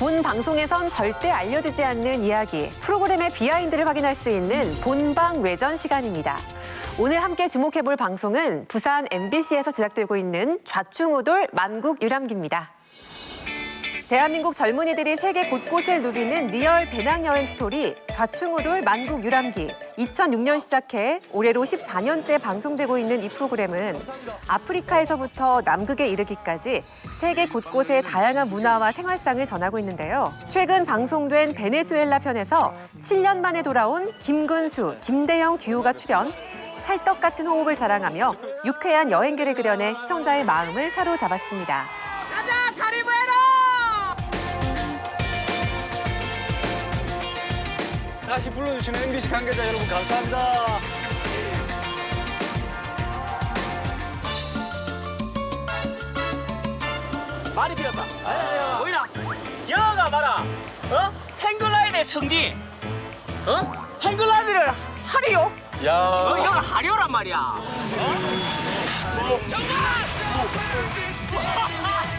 본 방송에선 절대 알려주지 않는 이야기, 프로그램의 비하인드를 확인할 수 있는 본방 외전 시간입니다. 오늘 함께 주목해볼 방송은 부산 MBC에서 제작되고 있는 좌충우돌 만국 유람기입니다. 대한민국 젊은이들이 세계 곳곳을 누비는 리얼 배낭여행 스토리 좌충우돌 만국 유람기. 2006년 시작해 올해로 14년째 방송되고 있는 이 프로그램은 아프리카에서부터 남극에 이르기까지 세계 곳곳의 다양한 문화와 생활상을 전하고 있는데요. 최근 방송된 베네수엘라 편에서 7년 만에 돌아온 김근수, 김대영 듀오가 출연, 찰떡 같은 호흡을 자랑하며 유쾌한 여행기를 그려내 시청자의 마음을 사로잡았습니다. 가자, 카리브해로! 다시 불러주시는 MBC 관계자 여러분 감사합니다. 많이 필요했다. 보이나? 여가 봐라. 행글라이드의 성지. 행글라이드를 하리요? 야. 여가 하리요란 말이야.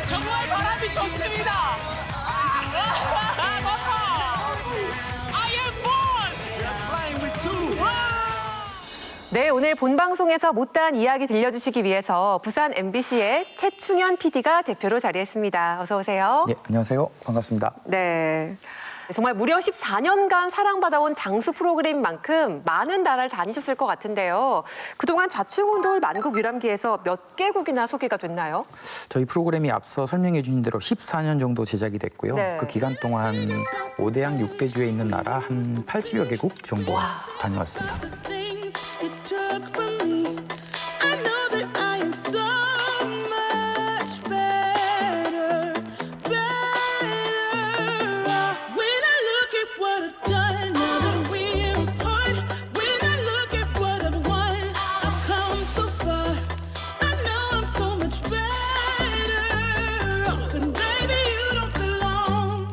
정말 바람이 좋습니다. 네, 오늘 본 방송에서 못다한 이야기 들려주시기 위해서 부산 MBC의 최충현 PD가 대표로 자리했습니다. 어서 오세요. 네, 안녕하세요. 반갑습니다. 네. 정말 무려 14년간 사랑받아온 장수 프로그램인 만큼 많은 나라를 다니셨을 것 같은데요. 그동안 좌충우돌 만국 유람기에서 몇 개국이나 소개가 됐나요? 저희 프로그램이 앞서 설명해 주신 대로 14년 정도 제작이 됐고요. 네. 그 기간 동안 5대양 6대주에 있는 나라 한 80여 개국 정도 다녀왔습니다. things you took from me. I know that I am so much better, better. When I look at what I've done, now that we're apart. When I look at what I've won, I've come so far. I know I'm so much better off, and baby, you don't belong.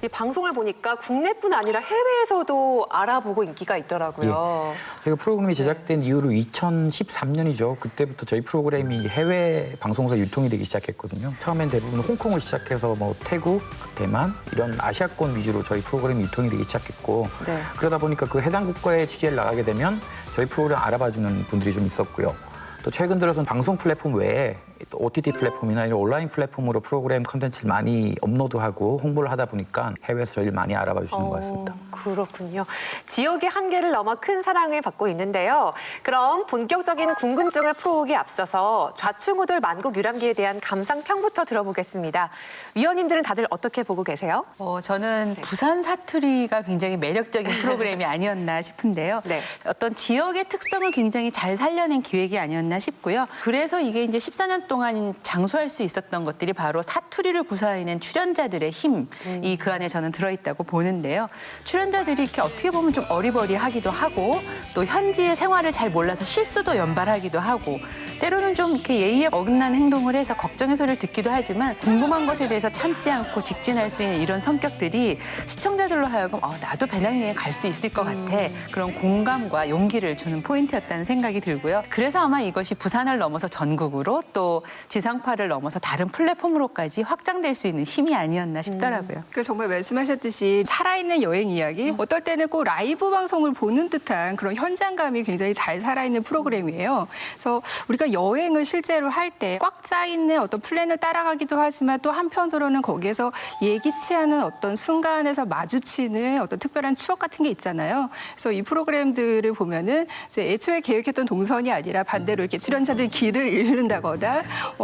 이 방송을 보니까 국내뿐 아니라 해외에서도 알아보고 인기가 있더라고요. 저희가 프로그램이 제작된 이후로 2013년이죠. 그때부터 저희 프로그램이 해외 방송사 유통이 되기 시작했거든요. 처음엔 대부분 홍콩을 시작해서 뭐 태국, 대만 이런 아시아권 위주로 저희 프로그램이 유통이 되기 시작했고 네. 그러다 보니까 그 해당 국가에 취재를 나가게 되면 저희 프로그램 알아봐주는 분들이 좀 있었고요. 또 최근 들어서는 방송 플랫폼 외에 또 OTT 플랫폼이나 이런 온라인 플랫폼으로 프로그램 컨텐츠를 많이 업로드하고 홍보를 하다 보니까 해외에서 저희를 많이 알아봐 주시는 것 같습니다. 그렇군요. 지역의 한계를 넘어 큰 사랑을 받고 있는데요. 그럼 본격적인 궁금증을 풀어오기에 앞서서 좌충우돌 만국 유람기에 대한 감상평부터 들어보겠습니다. 위원님들은 다들 어떻게 보고 계세요? 저는 부산 사투리가 굉장히 매력적인 프로그램이 아니었나 싶은데요. 네. 어떤 지역의 특성을 굉장히 잘 살려낸 기획이 아니었나 싶고요. 그래서 이게 이제 14년 동안 장수할 수 있었던 것들이 바로 사투리를 구사해낸 출연자들의 힘이 그 안에 저는 들어있다고 보는데요. 출연자들이 이렇게 어떻게 보면 좀 어리버리하기도 하고 또 현지의 생활을 잘 몰라서 실수도 연발하기도 하고 때로는 좀 이렇게 예의에 어긋난 행동을 해서 걱정의 소리를 듣기도 하지만 궁금한 것에 대해서 참지 않고 직진할 수 있는 이런 성격들이 시청자들로 하여금 나도 배낭여행 갈 수 있을 것 같아 그런 공감과 용기를 주는 포인트였다는 생각이 들고요. 그래서 아마 이것이 부산을 넘어서 전국으로 또 지상파를 넘어서 다른 플랫폼으로까지 확장될 수 있는 힘이 아니었나 싶더라고요. 그 정말 말씀하셨듯이 살아있는 여행 이야기, 어떨 때는 꼭 라이브 방송을 보는 듯한 그런 현장감이 굉장히 잘 살아있는 프로그램이에요. 그래서 우리가 여행을 실제로 할 때 꽉 짜있는 어떤 플랜을 따라가기도 하지만 또 한편으로는 거기에서 예기치 않은 어떤 순간에서 마주치는 어떤 특별한 추억 같은 게 있잖아요. 그래서 이 프로그램들을 보면은 이제 애초에 계획했던 동선이 아니라 반대로 이렇게 출연자들이 길을 잃는다거나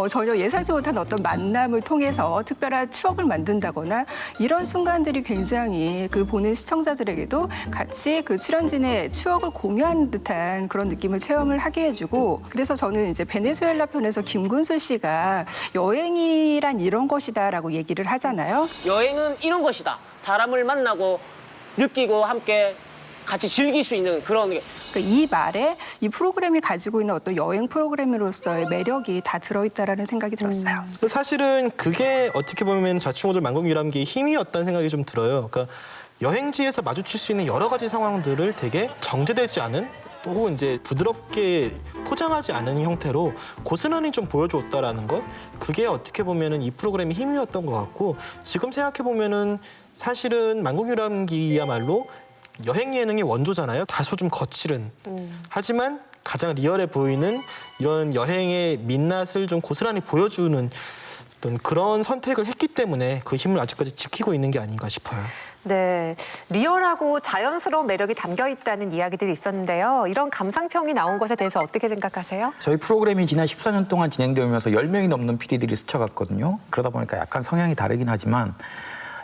전혀 예상치 못한 어떤 만남을 통해서 특별한 추억을 만든다거나 이런 순간들이 굉장히 그 보는 시청자들에게도 같이 그 출연진의 추억을 공유하는 듯한 그런 느낌을 체험을 하게 해주고 그래서 저는 이제 베네수엘라 편에서 김근수 씨가 여행이란 이런 것이다라고 얘기를 하잖아요. 여행은 이런 것이다. 사람을 만나고 느끼고 함께 같이 즐길 수 있는 그런 게. 그러니까 이 말에 이 프로그램이 가지고 있는 어떤 여행 프로그램으로서의 매력이 다 들어있다라는 생각이 들었어요. 사실은 그게 어떻게 보면 좌충우돌 만국 유람기의 힘이었다는 생각이 좀 들어요. 그러니까 여행지에서 마주칠 수 있는 여러 가지 상황들을 되게 정제되지 않은 혹은 이제 부드럽게 포장하지 않은 형태로 고스란히 좀 보여줬다라는 것, 그게 어떻게 보면은 이 프로그램의 힘이었던 것 같고, 지금 생각해 보면은 사실은 만국유람기야말로 여행 예능의 원조잖아요. 다소 좀 거칠은. 하지만 가장 리얼해 보이는 이런 여행의 민낯을 좀 고스란히 보여주는 어떤 그런 선택을 했기 때문에 그 힘을 아직까지 지키고 있는 게 아닌가 싶어요. 네, 리얼하고 자연스러운 매력이 담겨 있다는 이야기들이 있었는데요. 이런 감상평이 나온 것에 대해서 어떻게 생각하세요? 저희 프로그램이 지난 14년 동안 진행되면서 10명이 넘는 PD들이 스쳐갔거든요. 그러다 보니까 약간 성향이 다르긴 하지만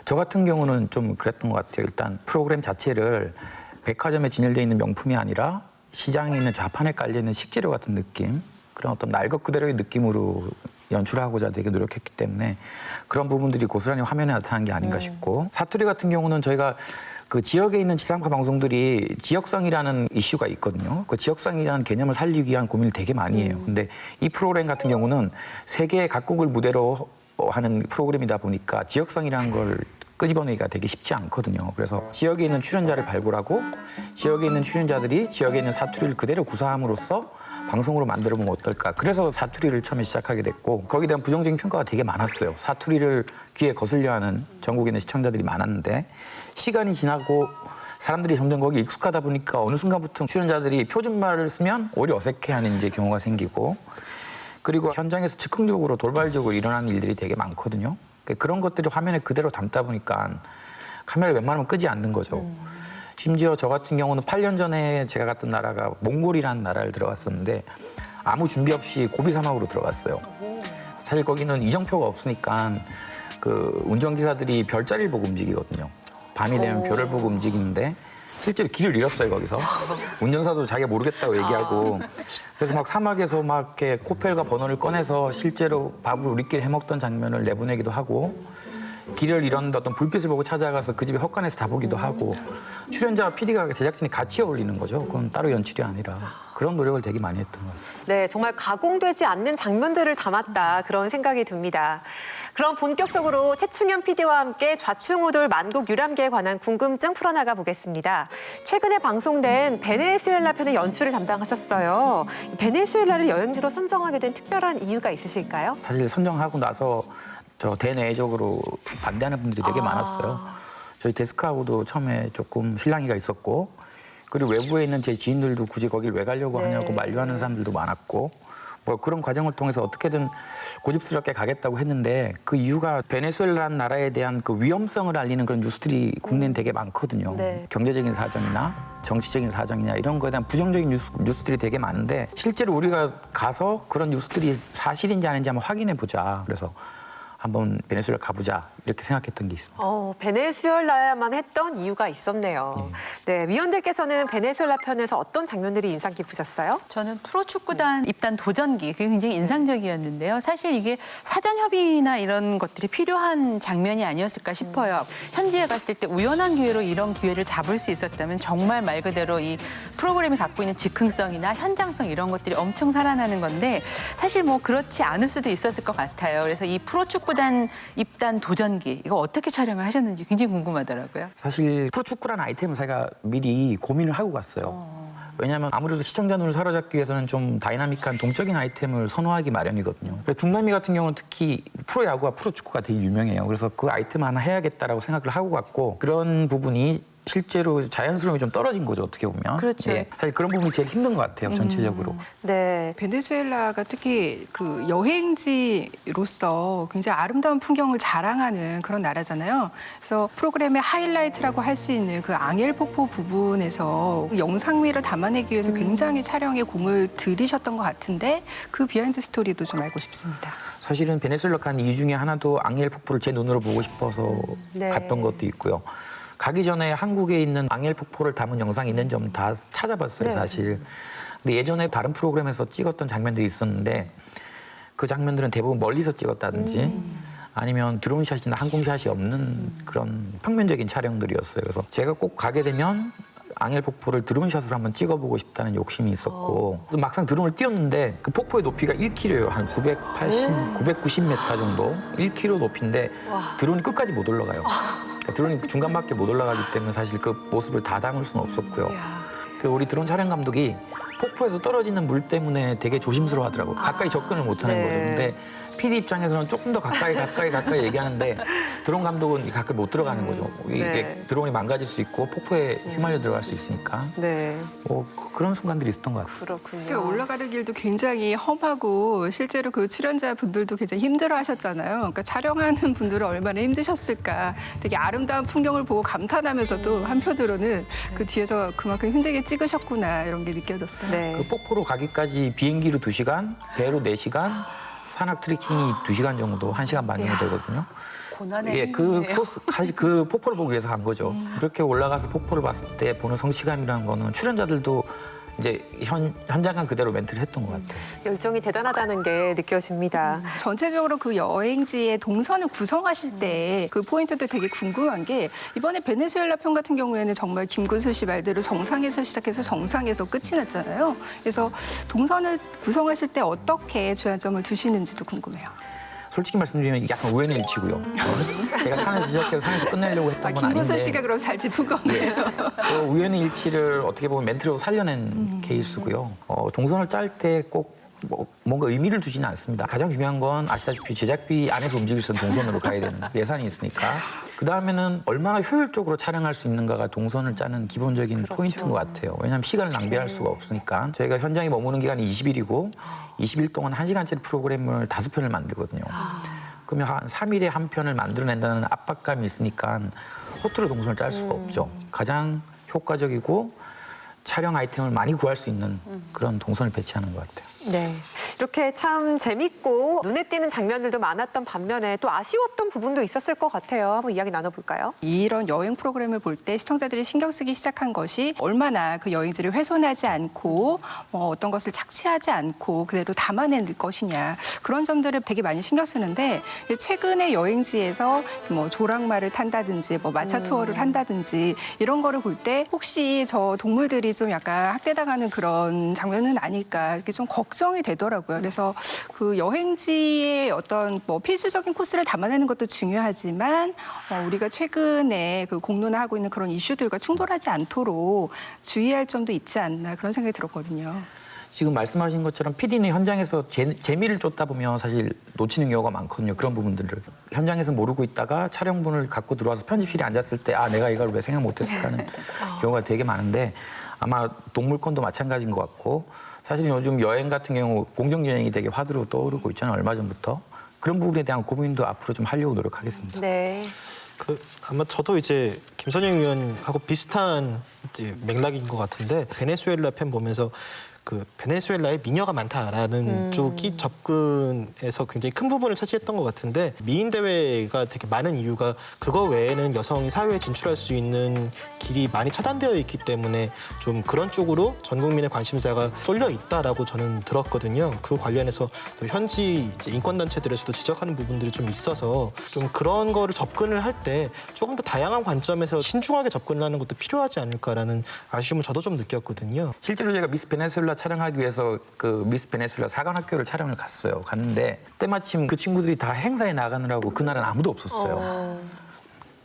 저 같은 경우는 좀 그랬던 것 같아요. 일단 프로그램 자체를 백화점에 진열되어 있는 명품이 아니라 시장에 있는 좌판에 깔려있는 식재료 같은 느낌, 그런 어떤 날 것 그대로의 느낌으로 연출하고자 되게 노력했기 때문에 그런 부분들이 고스란히 화면에 나타난 게 아닌가 싶고, 사투리 같은 경우는 저희가 그 지역에 있는 지상파 방송들이 지역성이라는 이슈가 있거든요. 그 지역성이라는 개념을 살리기 위한 고민을 되게 많이 해요. 근데 이 프로그램 같은 경우는 세계 각국을 무대로 하는 프로그램이다 보니까 지역성이라는 걸 끄집어내기가 되게 쉽지 않거든요. 그래서 지역에 있는 출연자를 발굴하고 지역에 있는 출연자들이 지역에 있는 사투리를 그대로 구사함으로써 방송으로 만들어보면 어떨까. 그래서 사투리를 처음에 시작하게 됐고 거기에 대한 부정적인 평가가 되게 많았어요. 사투리를 귀에 거슬려 하는 전국에 있는 시청자들이 많았는데 시간이 지나고 사람들이 점점 거기에 익숙하다 보니까 어느 순간부터 출연자들이 표준말을 쓰면 오히려 어색해하는 이제 경우가 생기고, 그리고 현장에서 즉흥적으로 돌발적으로 일어나는 일들이 되게 많거든요. 그런 것들이 화면에 그대로 담다 보니까 카메라를 웬만하면 끄지 않는 거죠. 심지어 저 같은 경우는 8년 전에 제가 갔던 나라가 몽골이라는 나라를 들어갔었는데 아무 준비 없이 고비 사막으로 들어갔어요. 사실 거기는 이정표가 없으니까 그 운전기사들이 별자리를 보고 움직이거든요. 밤이 되면 별을 보고 움직이는데 실제로 길을 잃었어요, 거기서. 운전사도 자기가 모르겠다고 얘기하고. 그래서 막 사막에서 막 이렇게 코펠과 버너를 꺼내서 실제로 밥을 우리끼리 해먹던 장면을 내보내기도 하고, 길을 잃었는데 어떤 불빛을 보고 찾아가서 그 집에 헛간에서 다 보기도 하고, 출연자와 PD가 제작진이 같이 어울리는 거죠. 그건 따로 연출이 아니라. 그런 노력을 되게 많이 했던 것 같습니다. 네, 정말 가공되지 않는 장면들을 담았다, 그런 생각이 듭니다. 그럼 본격적으로 최충현 PD와 함께 좌충우돌 만국 유람기에 관한 궁금증 풀어나가 보겠습니다. 최근에 방송된 베네수엘라 편의 연출을 담당하셨어요. 베네수엘라를 여행지로 선정하게 된 특별한 이유가 있으실까요? 사실 선정하고 나서 저 대내적으로 반대하는 분들이 되게 많았어요. 저희 데스크하고도 처음에 조금 실랑이가 있었고, 그리고 외부에 있는 제 지인들도 굳이 거길 왜 가려고 하냐고 만류하는 사람들도 많았고, 뭐 그런 과정을 통해서 어떻게든 고집스럽게 가겠다고 했는데 그 이유가 베네수엘라라는 나라에 대한 그 위험성을 알리는 그런 뉴스들이 국내엔 되게 많거든요. 네. 경제적인 사정이나 정치적인 사정이나 이런 거에 대한 부정적인 뉴스들이 되게 많은데 실제로 우리가 가서 그런 뉴스들이 사실인지 아닌지 한번 확인해 보자. 그래서 한번 베네수엘라 가보자 이렇게 생각했던 게 있습니다. 베네수엘라야만 했던 이유가 있었네요. 네, 위원들께서는 베네수엘라 편에서 어떤 장면들이 인상 깊으셨어요? 저는 프로축구단 입단 도전기, 그게 굉장히 인상적이었는데요. 사실 이게 사전 협의나 이런 것들이 필요한 장면이 아니었을까 싶어요. 현지에 갔을 때 우연한 기회로 이런 기회를 잡을 수 있었다면 정말 말 그대로 이 프로그램이 갖고 있는 즉흥성이나 현장성 이런 것들이 엄청 살아나는 건데 사실 뭐 그렇지 않을 수도 있었을 것 같아요. 그래서 이 프로축구단 입단 도전기 이거 어떻게 촬영을 하셨는지 굉장히 궁금하더라고요. 사실 프로축구라는 아이템을 제가 미리 고민을 하고 갔어요. 왜냐하면 아무래도 시청자 눈을 사로잡기 위해서는 좀 다이나믹한 동적인 아이템을 선호하기 마련이거든요. 그래서 중남미 같은 경우는 특히 프로야구와 프로축구가 되게 유명해요. 그래서 그 아이템 하나 해야겠다라고 생각을 하고 갔고 그런 부분이 실제로 자연스러움이 좀 떨어진 거죠, 어떻게 보면. 그렇죠. 네, 사실 그런 부분이 제일 힘든 것 같아요, 전체적으로. 네. 베네수엘라가 특히 그 여행지로서 굉장히 아름다운 풍경을 자랑하는 그런 나라잖아요. 그래서 프로그램의 하이라이트라고 할 수 있는 그 앙헬 폭포 부분에서 영상미를 담아내기 위해서 굉장히 촬영에 공을 들이셨던 것 같은데 그 비하인드 스토리도 좀 알고 싶습니다. 사실은 베네수엘라 간 이유 중에 하나도 앙헬 폭포를 제 눈으로 보고 싶어서 네. 갔던 것도 있고요. 가기 전에 한국에 있는 앙헬 폭포를 담은 영상이 있는 점 다 찾아봤어요, 네. 사실. 근데 예전에 다른 프로그램에서 찍었던 장면들이 있었는데 그 장면들은 대부분 멀리서 찍었다든지 아니면 드론샷이나 항공샷이 없는 그런 평면적인 촬영들이었어요. 그래서 제가 꼭 가게 되면 앙헬 폭포를 드론샷으로 한번 찍어보고 싶다는 욕심이 있었고 그래서 막상 드론을 띄웠는데 그 폭포의 높이가 1km예요. 한 990m 정도, 1km 높이인데 드론이 끝까지 못 올라가요. 그러니까 드론이 중간밖에 못 올라가기 때문에 사실 그 모습을 다 담을 수는 없었고요. 그 우리 드론 촬영 감독이 폭포에서 떨어지는 물 때문에 되게 조심스러워하더라고. 가까이 접근을 못하는 네. 거죠. 근데 PD 입장에서는 조금 더 가까이 얘기하는데 드론 감독은 가까이 못 들어가는 거죠. 이게 네. 드론이 망가질 수 있고 폭포에 휘말려 들어갈 수 있으니까 네, 그런 순간들이 있었던 것 같아요. 그렇군요. 그 올라가는 길도 굉장히 험하고 실제로 그 출연자분들도 굉장히 힘들어하셨잖아요. 그러니까 촬영하는 분들은 얼마나 힘드셨을까. 되게 아름다운 풍경을 보고 감탄하면서도 한편으로는 그 뒤에서 그만큼 힘들게 찍으셨구나 이런 게 느껴졌어요. 네. 그 폭포로 가기까지 비행기로 2시간, 배로 4시간, 산악 트레킹이 2시간 정도, 1시간 반 정도 되거든요. 고난의 예, 그 코스, 사실 그 폭포를 보기 위해서 간 거죠. 그렇게 올라가서 폭포를 봤을 때 보는 성취감이라는 거는 출연자들도 이제 현장감 그대로 멘트를 했던 것 같아요. 열정이 대단하다는 게 느껴집니다. 전체적으로 그 여행지의 동선을 구성하실 때 그 포인트도 되게 궁금한 게 이번에 베네수엘라 편 같은 경우에는 정말 김구슬 씨 말대로 정상에서 시작해서 정상에서 끝이 났잖아요. 그래서 동선을 구성하실 때 어떻게 주안점을 두시는지도 궁금해요. 솔직히 말씀드리면 이게 약간 우연의 일치고요. 제가 산에서 시작해서 산에서 끝내려고 했던 건 김구슬 아닌데 씨가 그럼 잘 짚은 거네요. 그 우연의 일치를 어떻게 보면 멘트로 살려낸 케이스고요. 동선을 짤 때 꼭 뭔가 의미를 두지는 않습니다. 가장 중요한 건 아시다시피 제작비 안에서 움직일 수 있는 동선으로 가야 되는 예산이 있으니까. 그다음에는 얼마나 효율적으로 촬영할 수 있는가가 동선을 짜는 기본적인 포인트인 것 같아요. 왜냐하면 시간을 낭비할 수가 없으니까. 저희가 현장에 머무는 기간이 20일이고 20일 동안 1시간짜리 프로그램을 5편을 만들거든요. 그러면 한 3일에 한 편을 만들어낸다는 압박감이 있으니까 허투루 동선을 짤 수가 없죠. 가장 효과적이고 촬영 아이템을 많이 구할 수 있는 그런 동선을 배치하는 것 같아요. 네, 이렇게 참 재밌고 눈에 띄는 장면들도 많았던 반면에 또 아쉬웠던 부분도 있었을 것 같아요. 한번 이야기 나눠볼까요? 이런 여행 프로그램을 볼 때 시청자들이 신경 쓰기 시작한 것이 얼마나 그 여행지를 훼손하지 않고 어떤 것을 착취하지 않고 그대로 담아낼 것이냐 그런 점들을 되게 많이 신경 쓰는데 최근에 여행지에서 뭐 조랑말을 탄다든지 뭐 마차 투어를 한다든지 이런 거를 볼 때 혹시 저 동물들이 좀 약간 학대당하는 그런 장면은 아닐까 이렇게 좀 걱정이 되더라고요. 그래서 그 여행지의 어떤 뭐 필수적인 코스를 담아내는 것도 중요하지만 우리가 최근에 그 공론화하고 있는 그런 이슈들과 충돌하지 않도록 주의할 점도 있지 않나 그런 생각이 들었거든요. 지금 말씀하신 것처럼 PD는 현장에서 재미를 쫓다 보면 사실 놓치는 경우가 많거든요. 그런 부분들을. 현장에서 모르고 있다가 촬영분을 갖고 들어와서 편집실에 앉았을 때 내가 이걸 왜 생각 못했을까 하는 경우가 되게 많은데 아마 동물권도 마찬가지인 것 같고 사실 요즘 여행 같은 경우 공정여행이 되게 화두로 떠오르고 있잖아요. 얼마 전부터. 그런 부분에 대한 고민도 앞으로 좀 하려고 노력하겠습니다. 네. 아마 저도 이제 김선영 의원하고 비슷한 이제 맥락인 것 같은데 베네수엘라 편 보면서 그 베네수엘라에 미녀가 많다라는 쪽이 접근에서 굉장히 큰 부분을 차지했던 것 같은데 미인 대회가 되게 많은 이유가 그거 외에는 여성이 사회에 진출할 수 있는 길이 많이 차단되어 있기 때문에 좀 그런 쪽으로 전 국민의 관심사가 쏠려 있다라고 저는 들었거든요. 그 관련해서 또 현지 이제 인권단체들에서도 지적하는 부분들이 좀 있어서 좀 그런 거를 접근을 할 때 조금 더 다양한 관점에서 신중하게 접근을 하는 것도 필요하지 않을까라는 아쉬움을 저도 좀 느꼈거든요. 실제로 제가 미스 베네수엘라 촬영하기 위해서 그 미스 베네수엘라 사관학교를 촬영을 갔어요. 갔는데 때마침 그 친구들이 다 행사에 나가느라고 그날은 아무도 없었어요.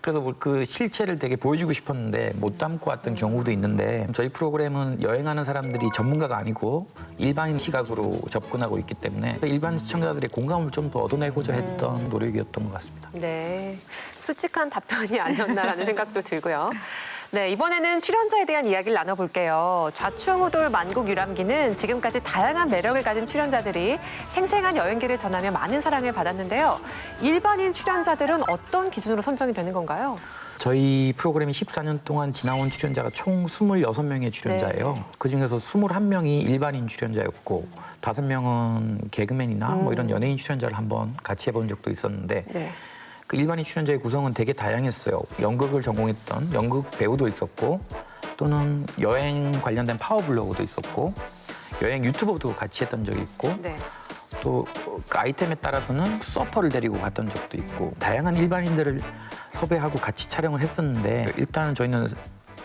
그래서 그 실체를 되게 보여주고 싶었는데 못 담고 왔던 경우도 있는데 저희 프로그램은 여행하는 사람들이 전문가가 아니고 일반인 시각으로 접근하고 있기 때문에 일반 시청자들의 공감을 좀 더 얻어내고자 했던 노력이었던 것 같습니다. 네, 솔직한 답변이 아니었나라는 생각도 들고요. 네, 이번에는 출연자에 대한 이야기를 나눠볼게요. 좌충우돌 만국 유람기는 지금까지 다양한 매력을 가진 출연자들이 생생한 여행기를 전하며 많은 사랑을 받았는데요. 일반인 출연자들은 어떤 기준으로 선정이 되는 건가요? 저희 프로그램이 14년 동안 지나온 출연자가 총 26명의 출연자예요. 그중에서 21명이 일반인 출연자였고 5명은 개그맨이나 뭐 이런 연예인 출연자를 한번 같이 해본 적도 있었는데 네. 그 일반인 출연자의 구성은 되게 다양했어요. 연극을 전공했던 연극 배우도 있었고 또는 여행 관련된 파워블로거도 있었고 여행 유튜버도 같이 했던 적이 있고 네. 또 그 아이템에 따라서는 서퍼를 데리고 갔던 적도 있고 다양한 일반인들을 섭외하고 같이 촬영을 했었는데 일단은 저희는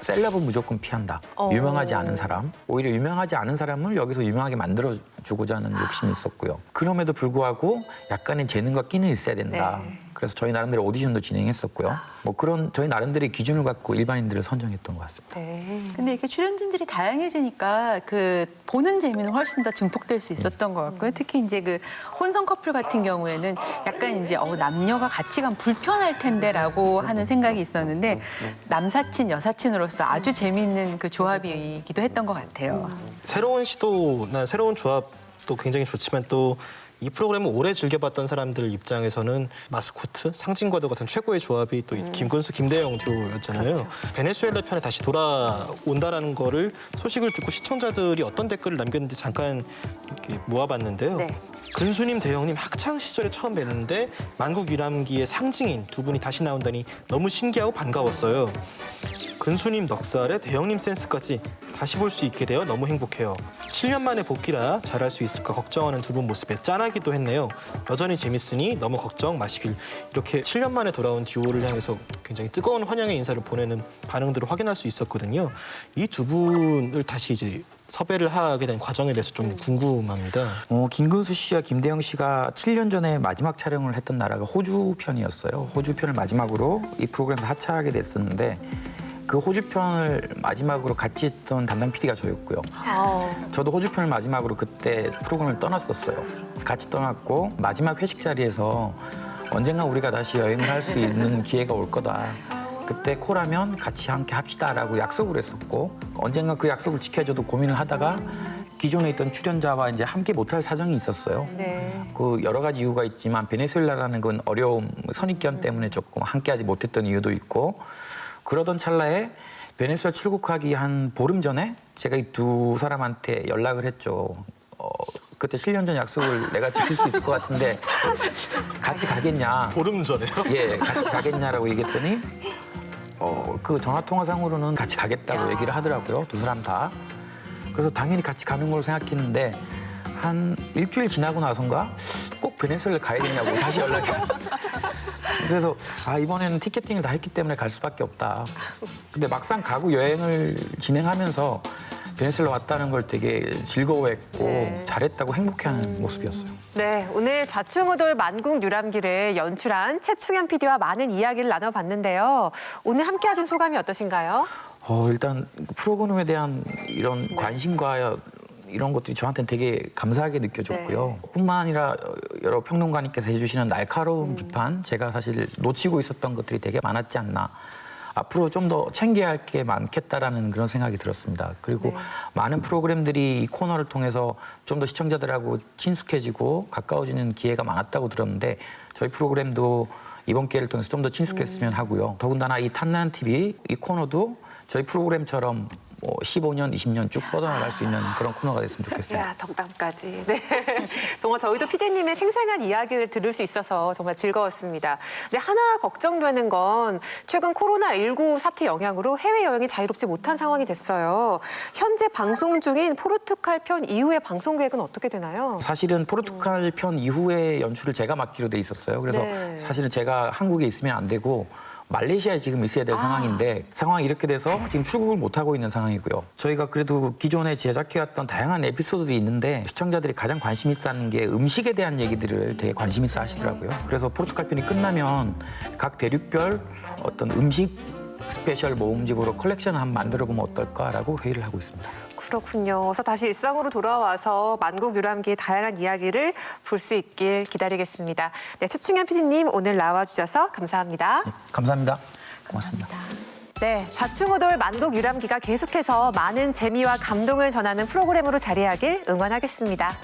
셀럽은 무조건 피한다. 유명하지 않은 사람. 오히려 유명하지 않은 사람을 여기서 유명하게 만들어주고자 하는 욕심이 있었고요. 그럼에도 불구하고 약간의 재능과 끼는 있어야 된다. 네. 그래서 저희 나름대로 오디션도 진행했었고요. 뭐 그런 저희 나름대로의 기준을 갖고 일반인들을 선정했던 것 같습니다. 네. 근데 이렇게 출연진들이 다양해지니까 그 보는 재미는 훨씬 더 증폭될 수 있었던 것 같고요. 특히 이제 그 혼성 커플 같은 경우에는 약간 이제 남녀가 같이 가면 불편할 텐데라고 하는 생각이 있었는데 남사친 여사친으로서 아주 재미있는 그 조합이기도 했던 것 같아요. 새로운 시도나 새로운 조합도 굉장히 좋지만 또 이 프로그램을 오래 즐겨봤던 사람들 입장에서는 마스코트, 상징과도 같은 최고의 조합이 또 김건수, 김대영 듀오였잖아요. 베네수엘라 편에 다시 돌아온다라는 거를 소식을 듣고 시청자들이 어떤 댓글을 남겼는지 잠깐 이렇게 모아봤는데요. 네. 근수님, 대영님 학창 시절에 처음 뵀는데 만국 유람기의 상징인 두 분이 다시 나온다니 너무 신기하고 반가웠어요. 근수님 넉살에 대영님 센스까지 다시 볼 수 있게 되어 너무 행복해요. 7년 만에 복귀라 잘할 수 있을까 걱정하는 두 분 모습에 짠하기도 했네요. 여전히 재밌으니 너무 걱정 마시길. 이렇게 7년 만에 돌아온 듀오를 향해서 굉장히 뜨거운 환영의 인사를 보내는 반응들을 확인할 수 있었거든요. 이 두 분을 다시 이제 섭외를 하게 된 과정에 대해서 좀 궁금합니다. 김근수 씨와 김대영 씨가 7년 전에 마지막 촬영을 했던 나라가 호주 편이었어요. 호주 편을 마지막으로 이 프로그램에서 하차하게 됐었는데 그 호주 편을 마지막으로 같이 했던 담당 PD가 저였고요. 저도 호주 편을 마지막으로 그때 프로그램을 떠났었어요. 같이 떠났고 마지막 회식 자리에서 언젠가 우리가 다시 여행을 할 수 있는 기회가 올 거다. 그때 콜하면 같이 함께 합시다라고 약속을 했었고 언젠가 그 약속을 지켜줘도 고민을 하다가 기존에 있던 출연자와 이제 함께 못할 사정이 있었어요. 네. 그 여러 가지 이유가 있지만 베네수엘라라는 건 어려움, 선입견 때문에 조금 함께하지 못했던 이유도 있고 그러던 찰나에 베네수엘라 출국하기 한 보름 전에 제가 이 두 사람한테 연락을 했죠. 그때 7년 전 약속을 내가 지킬 수 있을 것 같은데 같이 가겠냐. 보름 전에요? 예, 같이 가겠냐라고 얘기했더니 그 전화통화상으로는 같이 가겠다고 얘기를 하더라고요. 두 사람 다. 그래서 당연히 같이 가는 걸로 생각했는데 한 일주일 지나고 나선가 꼭 베네수엘라 가야 되냐고 다시 연락이 왔어요. 그래서 이번에는 티켓팅을 다 했기 때문에 갈 수밖에 없다. 근데 막상 가고 여행을 진행하면서 베네수엘라 왔다는 걸 되게 즐거워했고 잘했다고 행복해하는 모습이었어요. 네, 오늘 좌충우돌 만국 유람기를 연출한 최충현 PD와 많은 이야기를 나눠봤는데요. 오늘 함께하신 소감이 어떠신가요? 일단 프로그램에 대한 이런 관심과 이런 것들이 저한테는 되게 감사하게 느껴졌고요. 뿐만 아니라 여러 평론가님께서 해주시는 날카로운 비판, 제가 사실 놓치고 있었던 것들이 되게 많았지 않나. 앞으로 좀 더 챙겨야 할 게 많겠다라는 그런 생각이 들었습니다. 그리고 많은 프로그램들이 이 코너를 통해서 좀 더 시청자들하고 친숙해지고 가까워지는 기회가 많았다고 들었는데 저희 프로그램도 이번 기회를 통해서 좀 더 친숙했으면 하고요. 더군다나 이 탐나는 TV, 이 코너도 저희 프로그램처럼 15년, 20년 쭉 뻗어나갈 수 있는 그런 코너가 됐으면 좋겠습니다. 야, 덕담까지. 네. 정말 저희도 PD님의 생생한 이야기를 들을 수 있어서 정말 즐거웠습니다. 근데 하나 걱정되는 건 최근 코로나19 사태 영향으로 해외여행이 자유롭지 못한 상황이 됐어요. 현재 방송 중인 포르투갈 편 이후의 방송 계획은 어떻게 되나요? 사실은 포르투갈 편 이후에 연출을 제가 맡기로 돼 있었어요. 그래서 사실은 제가 한국에 있으면 안 되고 말레이시아에 지금 있어야 될 상황인데 상황이 이렇게 돼서 지금 출국을 못하고 있는 상황이고요. 저희가 그래도 기존에 제작해왔던 다양한 에피소드들이 있는데 시청자들이 가장 관심 있어 하는 게 음식에 대한 얘기들을 되게 관심 있어 하시더라고요. 그래서 포르투갈 편이 끝나면 각 대륙별 어떤 음식 스페셜 모음집으로 컬렉션을 한번 만들어보면 어떨까라고 회의를 하고 있습니다. 그렇군요. 그래서 다시 일상으로 돌아와서 만국 유람기의 다양한 이야기를 볼 수 있길 기다리겠습니다. 네, 최충현 PD님 오늘 나와주셔서 감사합니다. 네, 감사합니다. 고맙습니다. 네, 좌충우돌 만국 유람기가 계속해서 많은 재미와 감동을 전하는 프로그램으로 자리하길 응원하겠습니다.